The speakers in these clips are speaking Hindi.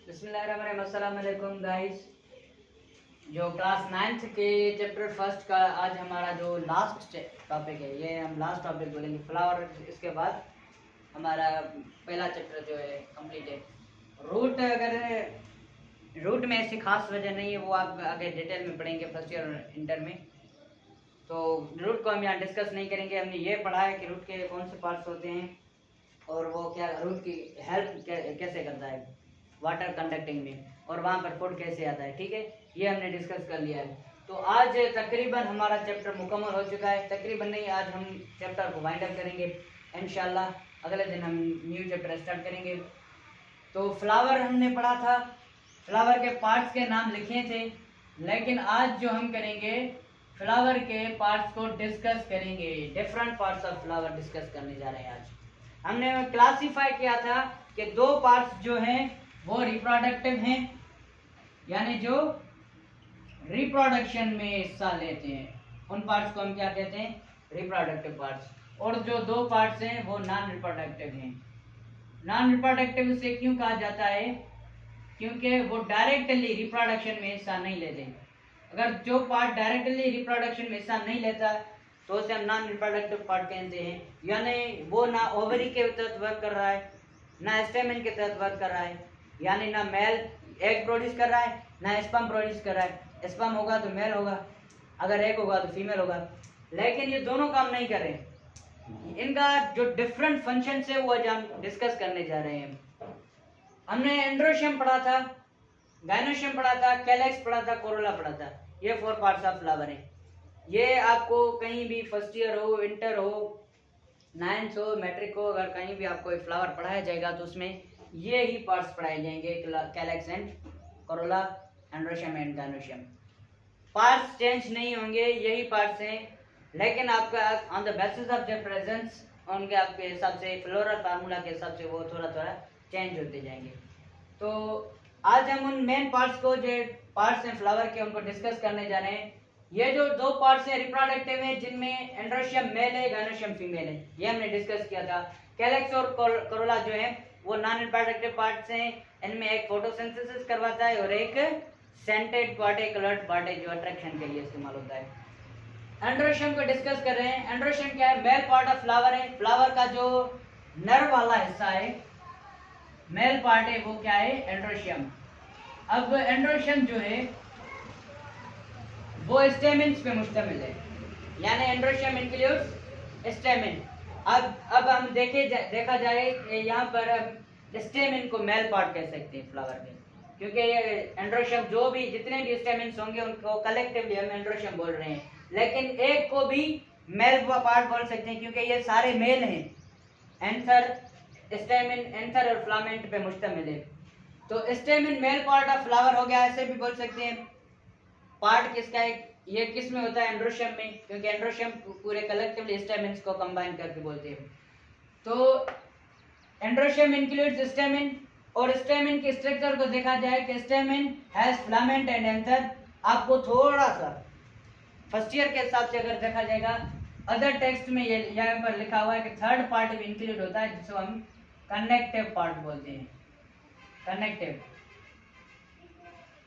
बिस्मिल्लाहिर्रहमानिर्रहीम। अस्सलाम वालेकुम गाइस। जो क्लास 9th के चैप्टर फर्स्ट का आज हमारा जो लास्ट टॉपिक है, ये हम लास्ट टॉपिक बोलेंगे फ्लावर। इसके बाद हमारा पहला चैप्टर जो है कंप्लीट है। रूट, अगर रूट में ऐसी खास वजह नहीं है, वो आप आगे डिटेल में पढ़ेंगे फर्स्ट ईयर और इंटर में। तो रूट को हम यहाँ डिस्कस नहीं करेंगे। हमने ये पढ़ा है कि रूट के कौन से पार्ट्स होते हैं और वो क्या रूट की हेल्प कैसे करता है वाटर कंडक्टिंग में, और वहाँ पर फूड कैसे आता है। ठीक है, ये हमने डिस्कस कर लिया है। तो आज तकरीबन हमारा चैप्टर मुकम्मल हो चुका है। तकरीबन नहीं, आज हम चैप्टर को वाइंड अप करेंगे इंशाल्लाह। अगले दिन हम न्यू चैप्टर स्टार्ट करेंगे। तो फ्लावर हमने पढ़ा था, फ्लावर के पार्ट्स के नाम लिखे थे, लेकिन आज जो हम करेंगे फ्लावर के पार्ट्स को डिस्कस करेंगे। Different parts of flower discuss करने जा रहे हैं आज। हमने क्लासीफाई किया था कि दो पार्ट्स जो हैं वो रिप्रोडक्टिव हैं, यानी जो रिप्रोडक्शन में हिस्सा लेते हैं उन पार्ट्स को हम क्या कहते हैं, रिप्रोडक्टिव पार्ट्स। और जो दो पार्ट्स हैं वो नॉन रिप्रोडक्टिव हैं। नॉन रिप्रोडक्टिव से क्यों कहा जाता है? क्योंकि वो डायरेक्टली रिप्रोडक्शन में हिस्सा नहीं लेते। अगर जो पार्ट डायरेक्टली रिप्रोडक्शन में हिस्सा नहीं लेता तो उसे हम नॉन रिप्रोडक्टिव पार्ट कहते हैं। यानी वो ना ओवरी के तहत वर्क कर रहा है, ना स्टेमन के तहत वर्क कर रहा है, यानी ना मेल एग प्रोड्यूस कर रहा है, ना स्पर्म प्रोड्यूस कर रहा है। स्पर्म होगा तो मेल होगा, अगर एग होगा तो फीमेल होगा, लेकिन ये दोनों काम नहीं कर रहे। इनका जो डिफरेंट फंक्शन है वो आज हम डिस्कस करने जा रहे हैं। हमने एंड्रोशियम पढ़ा था, गाइनोशियम पढ़ा था, कैलेक्स पढ़ा था, कोरोला पढ़ा था। ये 4 पार्ट्स ऑफ फ्लावर हैं। ये आपको कहीं भी फर्स्ट ईयर हो, इंटर हो, 9th हो, मैट्रिक हो, अगर कहीं भी आपको एक फ्लावर पढ़ाया जाएगा तो उसमें ये ही पार्ट्स पढ़ाए जाएंगे, calyx and Corolla, androecium and gynoecium. Parts change नहीं होंगे, यही पार्ट्स हैं, लेकिन आपका on the basis of the presence उनके आपके हिसाब से फ्लोरल फार्मूला के हिसाब से वो थोड़ा थोड़ा चेंज होते जाएंगे। तो आज हम उन मेन पार्ट्स को, जो पार्ट्स हैं फ्लावर के, उनको डिस्कस करने जा रहे हैं। ये जो दो पार्ट्स हैं रिप्रोडक्टिव हैं, जिनमें एंड्रोशियम मेल है, गाइनोशियम फीमेल है, ये हमने डिस्कस किया था। कैलेक्स और कोरोला जो है वो नॉन रिप्रोडक्टिव पार्ट्स हैं। इनमें एक फोटोसिंथेसिस करवाता है और एक सेंटेड पार्ट है, कलर्ड पार्ट है, जो अट्रैक्शन के लिए इस्तेमाल होता है। एंड्रोशियम को डिस्कस कर रहे हैं। एंड्रोशियम क्या है? मेल पार्ट ऑफ फ्लावर है। फ्लावर का जो नर वाला हिस्सा है, मेल पार्ट है, वो क्या है? एंड्रोशियम। अब एंड्रोशियम जो है वो स्टेमिन्स पे मुश्तमिल है, यानी एंड्रोशियम इंक्लूड्स स्टेमिन। अब हम देखा जाए यहाँ पर स्टेमिन को मेल पार्ट कह सकते हैं फ्लावर के, क्योंकि ये एंड्रोशियम जो भी जितने भी स्टेमिन्स होंगे उनको कलेक्टिवली हम एंड्रोशियम बोल रहे हैं, लेकिन एक को भी मेल पार्ट बोल सकते हैं क्योंकि ये सारे मेल हैं। एंथर, स्टेमिन, एंथर और फ्लामेंट पे मुश्तमिल है। तो stamen male part of flower हो गया, ऐसे भी बोल सकते हैं। पार्ट किसका है? ये किस में होता है? एंड्रोशियम में, क्योंकि एंड्रोशियम पूरे कलेक्टिवली स्टेमिन्स को कंबाइन करके बोलते हैं। तो एंड्रोशियम इंक्लूड्स स्टेमिन, और स्टेमिन के स्ट्रक्चर को देखा जाए कि stamen has filament and anther. आपको थोड़ा सा फर्स्ट ईयर के हिसाब से अगर देखा जाएगा, अदर टेक्स्ट में ये यहाँ पर लिखा हुआ है कि थर्ड पार्ट भी इंक्लूड होता है, जिसको हम कनेक्टिव पार्ट बोलते हैं, कनेक्टिव।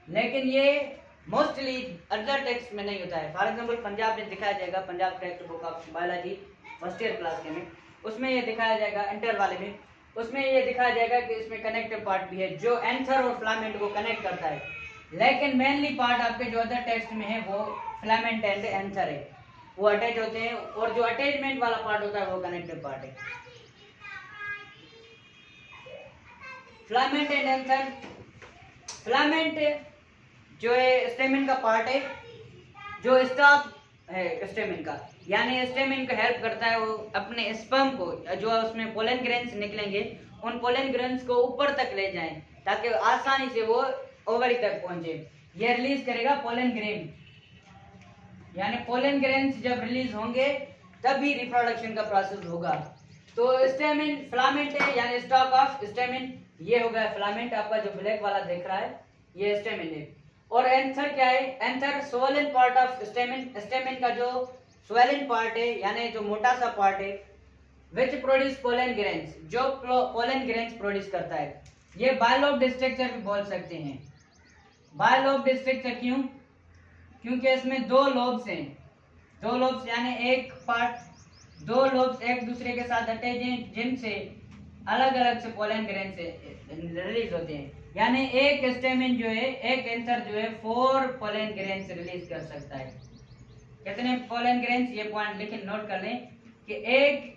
लेकिन ये मोस्टली अदर टेक्स्ट में नहीं होता है। फॉर एग्जांपल पंजाब में दिखाया जाएगा, Punjab text book of biology first year class के में, उसमें ये दिखाया जाएगा, इंटर वाले में उसमें ये दिखाया जाएगा कि इसमें कनेक्टिव पार्ट भी है जो एंथर और फिलामेंट को कनेक्ट करता है। लेकिन मेनली पार्ट आपके जो अदर टेक्स्ट में है वो फिलामेंट एंड एंथर है, वो अटैच होते हैं, और जो अटैचमेंट वाला पार्ट होता है वो कनेक्टिव पार्ट है। फिलामेंट एंड एंथर, फिलामेंट जो है स्टेमिन का पार्ट है, जो स्टॉक है स्टेमिन का, यानी स्टेमिन को हेल्प करता है वो अपने स्पर्म को, जो उसमें पोलन ग्रेन्स निकलेंगे, उन पोलन ग्रेन्स को ऊपर तक ले जाएं ताकि आसानी से वो ओवरी तक पहुंचे। ये रिलीज करेगा पोलन ग्रेन, यानी पोलन ग्रेन्स जब रिलीज होंगे तभी रिप्रोडक्शन का प्रोसेस होगा। तो स्टेमिन फिलामेंट है, यानी स्टॉक ऑफ स्टेमिन। ये हो गया फिलामेंट, आपका जो ब्लैक वाला देख रहा है ये स्टेमिन है। और एंथर क्या है? Anther swollen part of stamen. Stamen का जो स्वेलन पार्ट है, यानी जो मोटा सा पार्ट है, विच प्रोड्यूस पोलन ग्रेन्स, जो पोलन ग्रेन्स प्रोड्यूस करता है। ये बायलॉब्ड स्ट्रक्चर भी बोल सकते हैं। बायलॉब्ड स्ट्रक्चर क्यों? क्योंकि इसमें दो लोब्स हैं, दो लोब्स यानी एक पार्ट, दो लोब्स एक दूसरे के साथ अटैच हैं जिनसे अलग अलग से पोलन ग्रेन से रिलीज होते हैं। यानी एक स्टेमिन जो है, एक एंथर जो है 4 पोलन ग्रेन से रिलीज कर सकता है। कितने पोलन ग्रेन? ये पॉइंट लिख नोट कर लें कि एक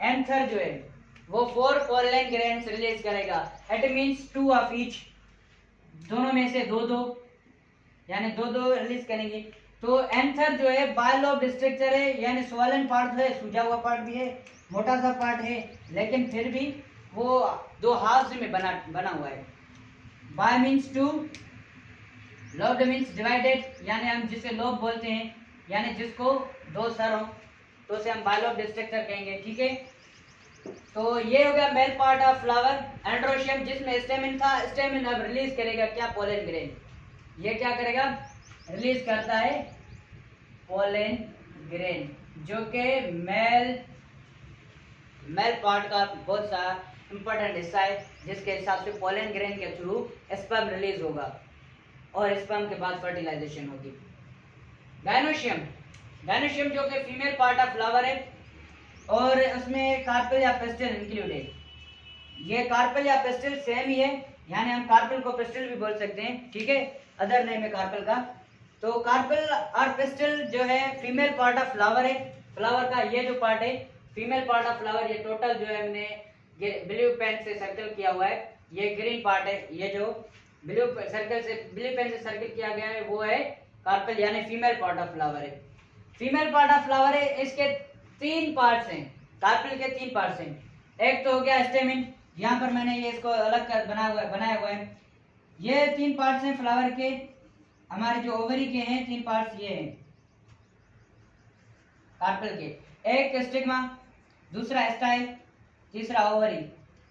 एंथर जो है वो 4 पोलन ग्रेन रिलीज करेगा। इट मींस 2 ऑफ ईच, दोनों में से दो दो, यानी दो दो रिलीज करेंगे। तो एंथर जो है बायलॉब्ड स्ट्रक्चर है, यानी स्वॉलन पार्ट है, सूजा हुआ पार्ट भी है, मोटा सा पार्ट है, लेकिन फिर भी वो दो हाफ्स में बना हुआ है। Bye means 2, lobbed means divided, यानी हम जिसे लोब बोलते हैं, यानी जिसको दो सर हो तो उसे हम बायलॉब्ड स्ट्रक्चर कहेंगे। ठीक है, तो ये हो गया male part of flower. Androecium जिसमें स्टेमिन था, स्टेमिन अब रिलीज करेगा क्या? Pollen grain. ये क्या करेगा? रिलीज करता है पोलन ग्रेन, जो कि मेल पार्ट का बहुत सा इंपॉर्टेंट हिस्सा है, जिसके हिसाब से पोलन ग्रेन के थ्रू स्पर्म रिलीज होगा और स्पर्म के बाद फर्टिलाइजेशन होगी। गायनोशियम, गायनोशियम जो कि फीमेल पार्ट ऑफ फ्लावर है और उसमें कार्पेल या पेस्टिल इंक्लूड है। ये कार्पेल या पेस्टिल सेम ही है, यानी हम कार्पेल को पेस्टिल भी बोल सकते हैं। ठीक है, अदर नेम है कार्पेल का। तो कार्पेल और पेस्टिल जो है फीमेल पार्ट ऑफ फ्लावर है। फ्लावर का ये जो पार्ट है फीमेल पार्ट ऑफ फ्लावर, ये टोटल जो है हमने ब्लू पेन से सर्कल किया हुआ है, ये ग्रीन पार्ट है। ये जो ब्लू पेन से सर्कल किया गया है वो है कार्पेल, यानी फीमेल पार्ट ऑफ फ्लावर है। फीमेल पार्ट ऑफ फ्लावर है, इसके 3 पार्ट्स हैं, कार्पेल के 3 पार्ट्स हैं। एक तो हो गया स्टेमिन, यहाँ पर मैंने ये इसको अलग कर बनाया हुआ है। ये 3 पार्ट्स हैं फ्लावर के, हमारे जो ओवरी के हैं 3 पार्ट्स ये हैं कार्पेल के। एक स्टिग्मा, दूसरा स्टाइल, तीसरा ओवरी।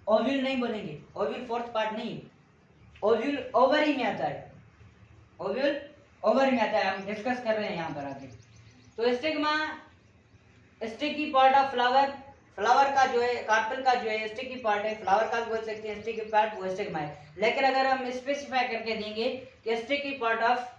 ओव्यूल नहीं बोलेंगे, ओव्यूल 4th पार्ट नहीं, ओव्यूल ओवरी में आता है, ओव्यूल ओवरी में आता है, हम डिस्कस कर रहे हैं यहाँ पर आगे। तो stigma sticky part of flower, flower का जो है कार्पेल का जो है स्टिकी पार्ट है, फ्लावर का भी बोल सकते हैं स्टिकी पार्ट, वो स्टिग्मा है। लेकिन अगर हम स्पेसिफाई करके देंगे कि sticky part of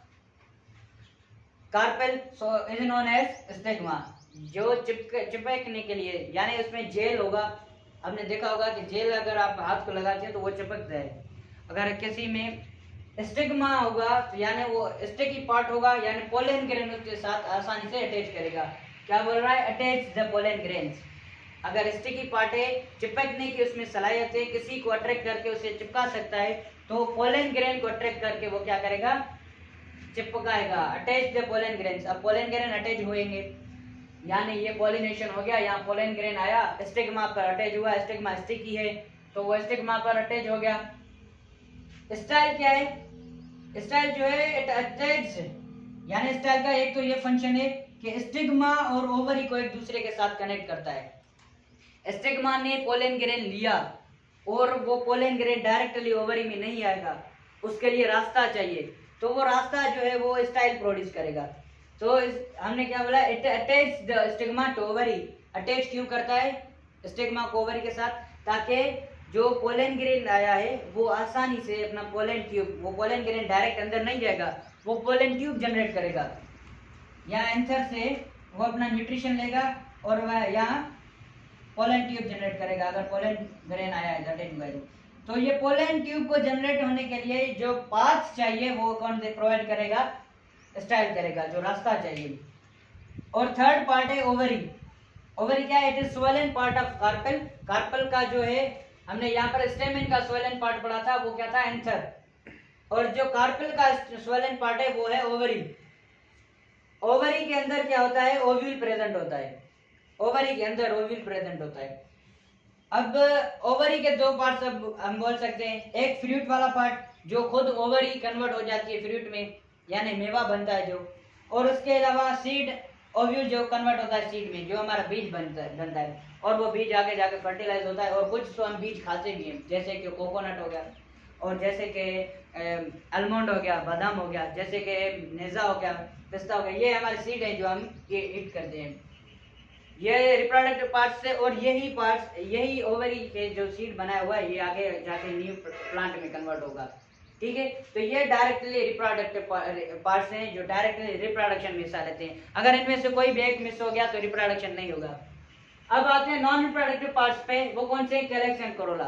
carpel so is known as stigma, जो चिपकने के लिए, यानी उसमें जेल होगा। हमने देखा होगा कि जेल अगर आप हाथ को लगाते हैं तो वो चिपकता है। अगर किसी में स्टिग्मा होगा तो यानी वो स्टिकी पार्ट होगा, यानी पोलन ग्रेन उसके साथ आसानी से अटैच करेगा। क्या बोल रहा है? Attach the pollen grains. अगर स्टिकी पार्ट है, चिपकने की उसमें सलाहियत है, किसी को अट्रैक्ट करके उसे चिपका सकता है, तो पोलन ग्रेन को अट्रैक्ट करके वो क्या करेगा? चिपकाएगा। Attach the pollen grains. अब पोलन ग्रेन अटैच होंगे, यानी ये पॉलिनेशन हो गया, यहाँ पोलन ग्रेन आया, स्टिग्मा पर अटैच हुआ, स्टिग्मा स्टिकी है तो वो स्टिग्मा पर अटैच हो गया। स्टाइल क्या है? स्टाइल जो है इट अटैच, यानी स्टाइल का एक तो ये फंक्शन है कि स्टिग्मा और ओवरी को एक दूसरे के साथ कनेक्ट करता है। स्टिग्मा ने पोलन ग्रेन लिया और वो पोलन ग्रेन डायरेक्टली ओवरी में नहीं आएगा, उसके लिए रास्ता चाहिए, तो वो रास्ता जो है वो स्टाइल प्रोड्यूस करेगा। तो हमने क्या बोला? It attach the stigma to ovary. Attach क्यों करता है स्टिग्मा को ओवरी के साथ? ताकि जो पोलन ग्रेन आया है वो आसानी से अपना पोलन ट्यूब, वो पोलन ग्रेन डायरेक्ट अंदर नहीं जाएगा, वो पोलन ट्यूब जनरेट करेगा। यहाँ एंथर से वो अपना न्यूट्रिशन लेगा और वह यहाँ पोलन ट्यूब जनरेट करेगा, अगर पोलन ग्रेन आया है दैट। तो ये पोलन ट्यूब को जनरेट होने के लिए जो पाथ चाहिए वो कौन से प्रोवाइड करेगा? स्टाइल करेगा, जो रास्ता चाहिए। और थर्ड पार्ट है ओवरी। ओवरी क्या है? It is swollen part of carpel. Carpel का जो है, हमने यहाँ पर स्टेमिन का स्वोलन पार्ट पढ़ा था, वो क्या था? एंथर। और जो कार्पेल का स्वोलन पार्ट है वो है ओवरी। ओवरी के अंदर क्या होता है? ओव्यूल प्रेजेंट होता है। ओवरी के अंदर ओव्यूल प्रेजेंट होता है। अब ओवरी के 2 पार्ट्स अब हम बोल सकते हैं। एक फ्रूट वाला पार्ट जो खुद ओवरी कन्वर्ट हो जाती है फ्रूट में, यानी मेवा बनता है जो, और उसके अलावा सीड ओव्यूल जो कन्वर्ट होता है सीड में, जो हमारा बीज बनता है और वो बीज आगे जाके फर्टिलाइज होता है। और कुछ तो हम बीज खाते भी हैं, जैसे कि कोकोनट हो गया, और जैसे कि आलमंड हो गया, बादाम हो गया, जैसे कि नेजा हो गया, पिस्ता हो गया, ये हमारे सीड हैं जो हम ये ईट करते हैं। ये रिप्रोडक्टिव पार्ट से, और यही पार्ट, यही ओवरी के जो सीड बनाया हुआ है, ये आगे जाके न्यू प्लांट में कन्वर्ट होगा। ठीक है, तो ये डायरेक्टली रिप्रोडक्टिव पार्ट्स हैं जो डायरेक्टली रिप्रोडक्शन में हिस्सा लेते हैं। अगर इनमें से कोई भी एक मिस हो गया तो रिप्रोडक्शन नहीं होगा। अब आते हैं नॉन रिप्रोडक्टिव पार्ट्स पे, वो कौन से? Calyx and Corolla.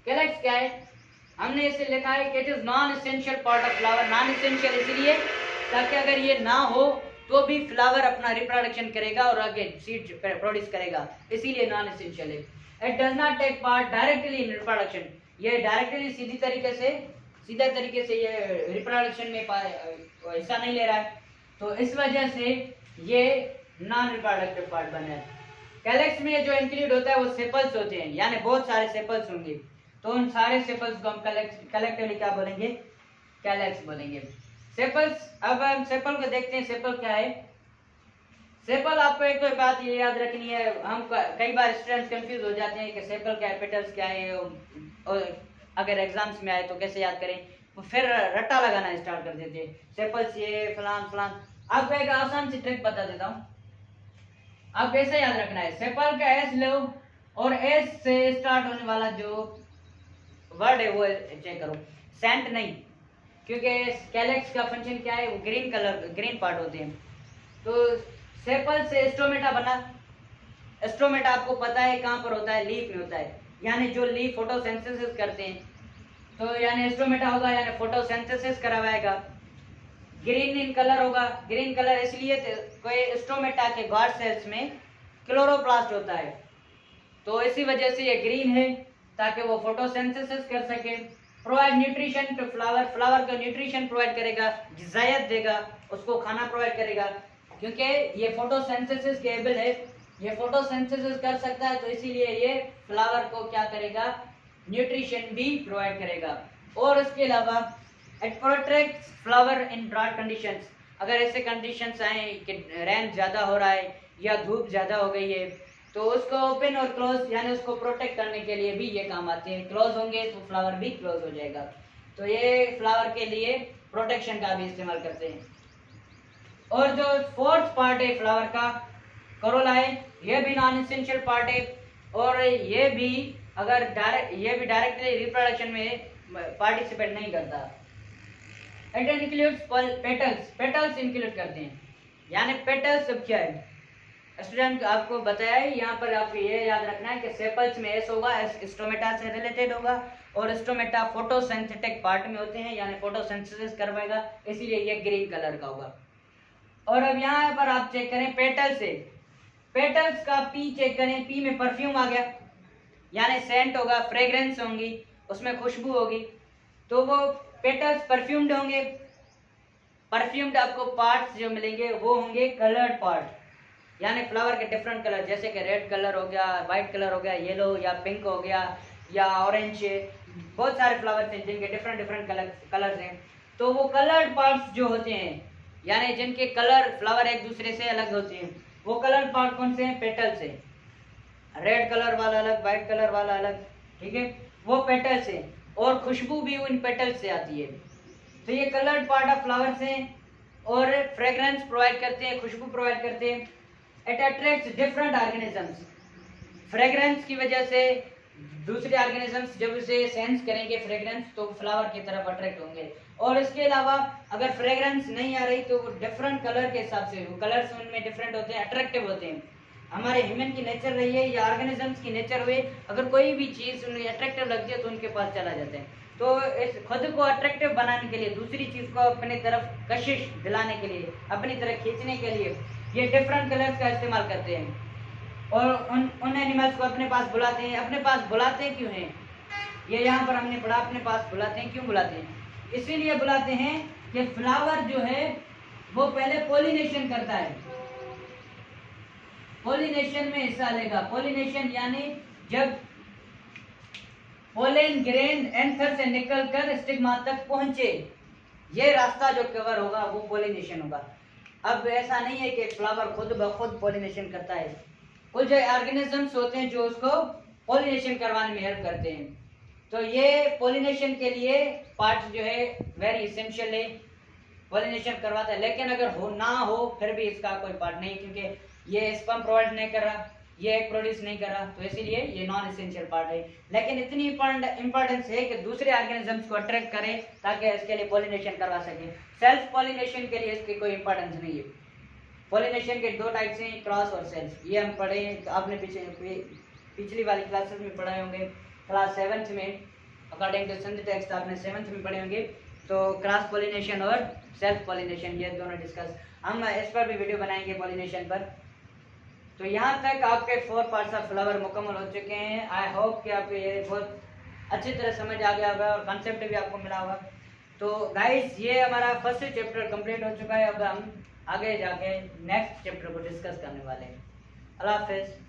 कैलेक्स क्या है? हमने इसे लिखा है कि it is non essential part of flower. Non essential इसलिए ताकि अगर ये ना हो तो भी फ्लावर अपना रिप्रोडक्शन करेगा और आगे सीड प्रोड्यूस करेगा, इसीलिए नॉन एसेंशियल है। It does not take part directly in reproduction. ये डायरेक्टली सीधा तरीके से ये रिप्रोडक्शन में हिस्सा नहीं ले रहा है, तो इस वजह से ये नॉन रिप्रोडक्टिव पार्ट बना है। कैलेक्स में जो इंक्लूड होता है वो सेपल्स होते हैं, यानी बहुत सारे सेपल्स होंगे, तो उन सारे सेपल्स को हम कलेक्टिवली क्या बोलेंगे? कैलेक्स बोलेंगे। सेपल्स, अब हम सेपल को देखते हैं। सेपल क्या है? सेपल, आपको एक तो बात ये याद रखनी है, हम कई बार स्टूडेंट्स कंफ्यूज हो जाते हैं कि सेपल क्या है, पेटल्स क्या है, और अगर एग्जाम्स में आए तो कैसे याद करें, तो फिर रट्टा लगाना स्टार्ट कर देते हैं, सेपल्स ये फलान फलान। आपको एक आसान सी ट्रिक बता देता हूँ, आप कैसे याद रखना है। सेपल का एस लो और एस से स्टार्ट होने वाला जो वर्ड है वो चेक करो, सेंट नहीं, क्योंकि कैलेक्स का फंक्शन क्या है? वो ग्रीन पार्ट होते हैं। तो सेपल से स्टोमेटा बना। स्टोमेटा आपको पता है कहाँ पर होता है? लीफ में होता है, यानी जो लीफ फोटोसिंथेसिस करते हैं, तो यानी स्टोमेटा होगा, यानी फोटोसिंथेसिस करवाएगा। ग्रीन इन कलर होगा। ग्रीन कलर इसलिए कोई स्टोमेटा के गार्ड सेल्स में क्लोरोप्लास्ट होता है, तो इसी वजह से ये ग्रीन है, ताकि वो फोटोसिंथेसिस कर सके। Provide nutrition to flower. Flower को न्यूट्रिशन प्रोवाइड करेगा, ग़िज़ायत देगा, उसको खाना प्रोवाइड करेगा, क्योंकि ये फोटोसिंथेसिस के एबल है, ये फोटोसिंथेसिस कर सकता है, तो इसीलिए ये फ्लावर को क्या करेगा? न्यूट्रिशन भी प्रोवाइड करेगा। और उसके अलावा it protects flower in dry conditions. अगर ऐसे कंडीशंस आए कि रेन ज़्यादा हो रहा है या धूप ज़्यादा हो गई है, तो उसको ओपन और क्लोज, यानी उसको प्रोटेक्ट करने के लिए भी ये काम आते हैं। क्लोज होंगे तो फ्लावर भी क्लोज हो जाएगा, तो ये फ्लावर के लिए प्रोटेक्शन का भी इस्तेमाल करते हैं। और जो फोर्थ पार्ट है फ्लावर का, करोला है, ये भी नॉन एसेंशियल पार्ट है, और ये भी डायरेक्टली रिप्रोडक्शन में पार्टिसिपेट नहीं करता। It includes petals. Petals include करते हैं, यानी पेटल्स सब क्या है? स्टूडेंट आपको बताया है, यहाँ पर आपको ये याद रखना है कि सेपल्स में एस होगा, एस स्टोमेटा से रिलेटेड होगा, और स्टोमेटा फोटोसिंथेटिक पार्ट में होते हैं, यानी फोटोसिंथेसिस करवाएगा, इसीलिए ये ग्रीन कलर का होगा। और अब यहाँ पर आप चेक करें पेटल से, पेटल्स का पी चेक करें, पी में परफ्यूम आ गया, यानी सेंट होगा, फ्रेग्रेंस होंगी, उसमें खुशबू होगी, तो वो पेटल्स परफ्यूम्ड होंगे। परफ्यूम्ड आपको पार्ट्स जो मिलेंगे वो होंगे कलर्ड पार्ट, यानी फ्लावर के डिफरेंट कलर, जैसे कि रेड कलर हो गया, वाइट कलर हो गया, येलो या पिंक हो गया या ऑरेंज, बहुत सारे फ्लावर्स हैं जिनके डिफरेंट कलर्स हैं, तो वो कलर्ड पार्ट्स जो होते हैं, यानी जिनके कलर फ्लावर एक दूसरे से अलग होते हैं, वो कलर्ड पार्ट कौन से हैं? पेटल से। रेड कलर वाला अलग, वाइट कलर वाला अलग, ठीक है, वो पेटल से, और खुशबू भी उन पेटल से आती है। तो ये कलर्ड पार्ट ऑफ फ्लावर्स हैं और फ्रेग्रेंस प्रोवाइड करते हैं, खुशबू प्रोवाइड करते हैं। It attracts different organisms. Fragrance की वजह से दूसरे ऑर्गेनिजम्स जब उसे सेंस करेंगे फ्रेग्रेंस, तो फ्लावर की तरफ अट्रैक्ट होंगे। और इसके अलावा अगर फ्रेग्रेंस नहीं आ रही तो वो डिफरेंट कलर के हिसाब से, कलर्स उनमें डिफरेंट होते हैं, अट्रैक्टिव होते हैं। हमारे ह्यूमन की नेचर रही है या ऑर्गेनिजम्स की नेचर हुए, अगर कोई भी चीज़ उन्हें अट्रैक्टिव लगती है तो उनके पास चला जाता है। तो इस खुद को अट्रैक्टिव बनाने के लिए, दूसरी चीज़ को अपनी तरफ कशिश दिलाने के लिए, अपनी तरफ खींचने के लिए ये डिफरेंट कलर्स का इस्तेमाल करते हैं और उन एनिमल्स को अपने पास बुलाते हैं। अपने पास बुलाते क्यों हैं? ये यहाँ पर हमने पढ़ा, अपने पास बुलाते हैं। क्यों बुलाते हैं? इसीलिए बुलाते हैं कि फ्लावर जो है वो पहले पॉलिनेशन करता है, पॉलिनेशन में हिस्सा लेगा। पॉलिनेशन यानी जब पोलन ग्रेन एंथर से निकलकर स्टिग्मा तक पहुंचे, ये रास्ता जो कवर होगा वो पॉलिनेशन होगा। अब ऐसा नहीं है कि फ्लावर खुद ब खुद पॉलिनेशन करता है, कुछ ऑर्गेनिजम्स होते हैं जो उसको पॉलिनेशन करवाने में हेल्प करते हैं। तो ये पॉलिनेशन के लिए पार्ट जो है वेरी इसेंशियल है, पॉलिनेशन करवाता है। लेकिन अगर हो ना हो फिर भी इसका कोई पार्ट नहीं, क्योंकि ये स्पर्म प्रोवाइड नहीं कर रहा, ये एग प्रोड्यूस नहीं कर रहा, तो इसीलिए ये नॉन एसेंशियल पार्ट है। लेकिन इतनी इंपॉर्टेंस है कि दूसरे ऑर्गेनिजम्स को अट्रैक्ट करे ताकि इसके लिए पॉलिनेशन करवा सके। सेल्फ पॉलिनेशन के लिए इसकी कोई इंपॉर्टेंस नहीं है। पॉलिनेशन के दो टाइप्स हैं, क्रॉस और सेल्फ। ये हम पढ़े, आपने पिछली वाली क्लासेस में पढ़े होंगे, क्लास 7th में अकॉर्डिंग टू सिंध टेक्स्ट आपने 7th में पढ़े होंगे। तो क्रॉस पॉलिनेशन और सेल्फ पॉलिनेशन ये दोनों डिस्कस, हम इस पर भी वीडियो बनाएंगे पॉलिनेशन पर। तो यहाँ तक आपके 4 पार्ट्स ऑफ फ्लावर मुकम्मल हो चुके हैं। आई होप कि आपको ये बहुत अच्छी तरह समझ आ गया होगा और कॉन्सेप्ट भी आपको मिला होगा। तो गाइस ये हमारा फर्स्ट चैप्टर कंप्लीट हो चुका है। अब हम आगे जाके नेक्स्ट चैप्टर को डिस्कस करने वाले हैं। अल्लाह हाफिज़।